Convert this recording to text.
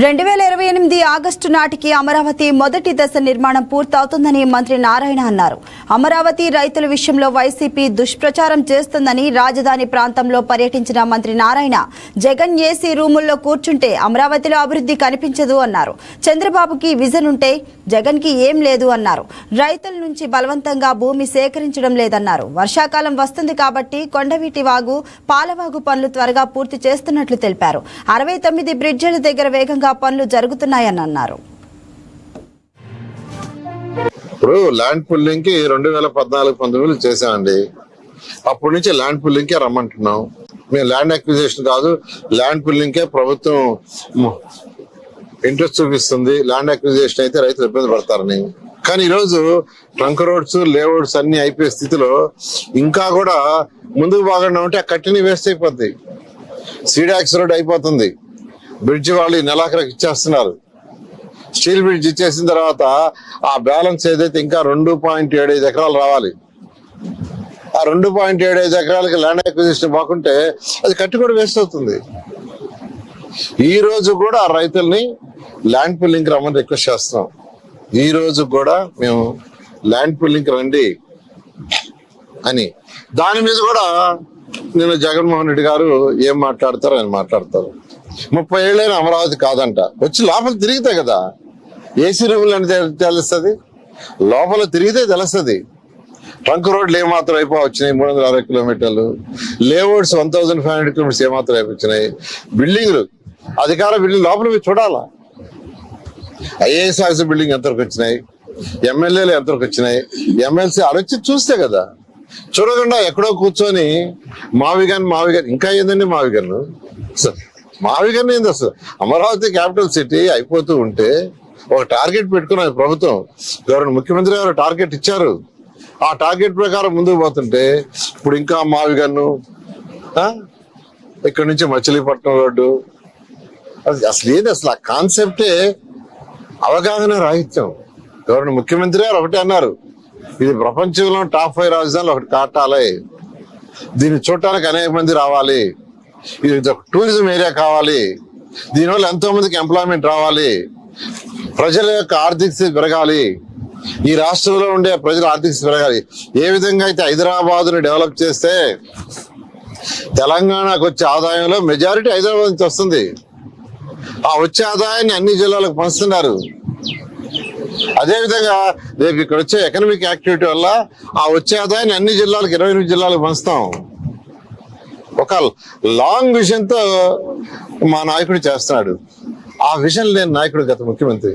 2028 August నాటికి అమరావతి మొదటి దశ నిర్మాణం పూర్తవుతుందని మంత్రి నారాయణ అన్నారు. అమరావతి రైతుల విషయంలో వైసీపీ దుష్ప్రచారం చేస్తుందని రాజధాని ప్రాంతంలో పర్యటించిన మంత్రి నారాయణ జగన్ ఏసీ రూముల్లో కూర్చుంటే అమరావతిలో అభివృద్ధి కనిపించదు అన్నారు. చంద్రబాబుకి విజన్ ఉంటే జగన్ కి ఏం లేదు అన్నారు. రైతుల నుంచి బలవంతంగా భూమి సేకరించడం లేదన్నారు. వర్షాకాలం వస్తుంది కాబట్టి కొండవీటి వాగు, పాలవాగు పనులు త్వరగా పూర్తి చేస్తున్నట్లు తెలిపారు. 69 బ్రిడ్జిల దగ్గర వేగంగా పనులు జరుగుతున్నాయని అన్నారు. ఇప్పుడు ల్యాండ్ పుల్లింగ్ కి 2014-19 చేసామండి. అప్పటి నుంచి ల్యాండ్ పుల్లింగ్ కే రమ్మంటున్నాం. మేము ల్యాండ్ అక్విజిషన్ కాదు, ల్యాండ్ పుల్లింగ్ కే ప్రభుత్వం ఇంట్రెస్ట్ చూపిస్తుంది. ల్యాండ్ అక్విజిషన్ అయితే రైతులు ఇబ్బంది పడతారని. కానీ ఈరోజు ట్రంక్ రోడ్స్, లేఅవుట్స్ అన్ని అయిపోయే స్థితిలో ఇంకా కూడా ముందుకు బాగా ఉంటే ఆ కట్టిని వేస్ట్ అయిపోద్ది. సీడాక్స్ రోడ్ అయిపోతుంది. బ్రిడ్జ్ వాళ్ళు నెలాఖరికి ఇచ్చేస్తున్నారు. స్టీల్ బ్రిడ్జ్ ఇచ్చేసిన తర్వాత ఆ బ్యాలెన్స్ ఏదైతే ఇంకా 2.75 ఎకరాలు రావాలి. ఆ 2.75 ఎకరాలకి ల్యాండ్ అక్విజిషన్ బాగుంటే అది కట్టి కూడా వేస్ట్ అవుతుంది. ఈ రోజు కూడా ఆ రైతుల్ని ల్యాండ్ పుల్లింగ్ రమ్మని రిక్వెస్ట్ చేస్తున్నాం. ఈ రోజు కూడా మేము ల్యాండ్ పుల్లింగ్ రండి అని. దాని మీద కూడా నేను జగన్మోహన్ రెడ్డి గారు ఏం మాట్లాడతారో ఆయన మాట్లాడతారు. 30 ఏళ్ళైనా అమరావతి కాదంట. వచ్చి లోపల తిరిగితే కదా ఏసీ రూములు అని తెలుస్తుంది. లోపల తిరిగితే తెలుస్తుంది. ట్రంక్ రోడ్లు ఏమాత్రం వచ్చినాయి 360 కిలోమీటర్లు, లేఅవుట్స్ 1500 కిలోమీటర్స్ ఏమాత్రం అయిపోయినాయి, బిల్డింగ్లు అధికార బిల్డింగ్ లోపల మీరు చూడాలా. ఐఏఎస్ ఆఫీసర్ బిల్డింగ్ ఎంతవరకు వచ్చినాయి, ఎమ్మెల్యేలు ఎంతవరకు వచ్చినాయి, ఎమ్మెల్సీ అరొచ్చి చూస్తే కదా. చూడకుండా ఎక్కడో కూర్చొని మావిగన్ ఇంకా ఏందండి మావిగన్ ఏంది అసలు. అమరావతి క్యాపిటల్ సిటీ అయిపోతూ ఉంటే ఒక టార్గెట్ పెట్టుకున్నారు ప్రభుత్వం. గవర్నమెంట్ ముఖ్యమంత్రి గారు టార్గెట్ ఇచ్చారు. ఆ టార్గెట్ ప్రకారం ముందుకు పోతుంటే ఇప్పుడు ఇంకా మావిగన్ను, ఇక్కడ నుంచి మచిలీపట్నం రోడ్డు, అసలు ఏది అసలు ఆ కాన్సెప్టే అవగాహన రాహిత్యం. గవర్నమెంట్ ముఖ్యమంత్రి గారు ఒకటే అన్నారు, ఇది ప్రపంచంలో టాప్ 5 రాజధానులు ఒకటి కాటాలి, దీన్ని చూడటానికి అనేక మంది రావాలి, ఇది టూరిజం ఏరియా కావాలి, దీనివల్ల ఎంతో మందికి ఎంప్లాయ్మెంట్ రావాలి, ప్రజల యొక్క ఆర్థిక స్థితి పెరగాలి, ఈ రాష్ట్రంలో ఉండే ప్రజల ఆర్థిక స్థితి పెరగాలి. ఏ విధంగా అయితే హైదరాబాద్ ని డెవలప్ చేస్తే తెలంగాణకు వచ్చే ఆదాయంలో మెజారిటీ హైదరాబాద్ నుంచి వస్తుంది. ఆ వచ్చే ఆదాయాన్ని అన్ని జిల్లాలకు పంచుతున్నారు. అదేవిధంగా రేపు ఇక్కడ వచ్చే ఎకనామిక్ యాక్టివిటీ వల్ల ఆ వచ్చే ఆదాయాన్ని అన్ని జిల్లాలకు 28 జిల్లాలకు పంచుతాం. ఒక లాంగ్ విజన్ తో మా నాయకుడు చేస్తున్నాడు. ఆ విజన్ లేని నాయకుడు గత ముఖ్యమంత్రి.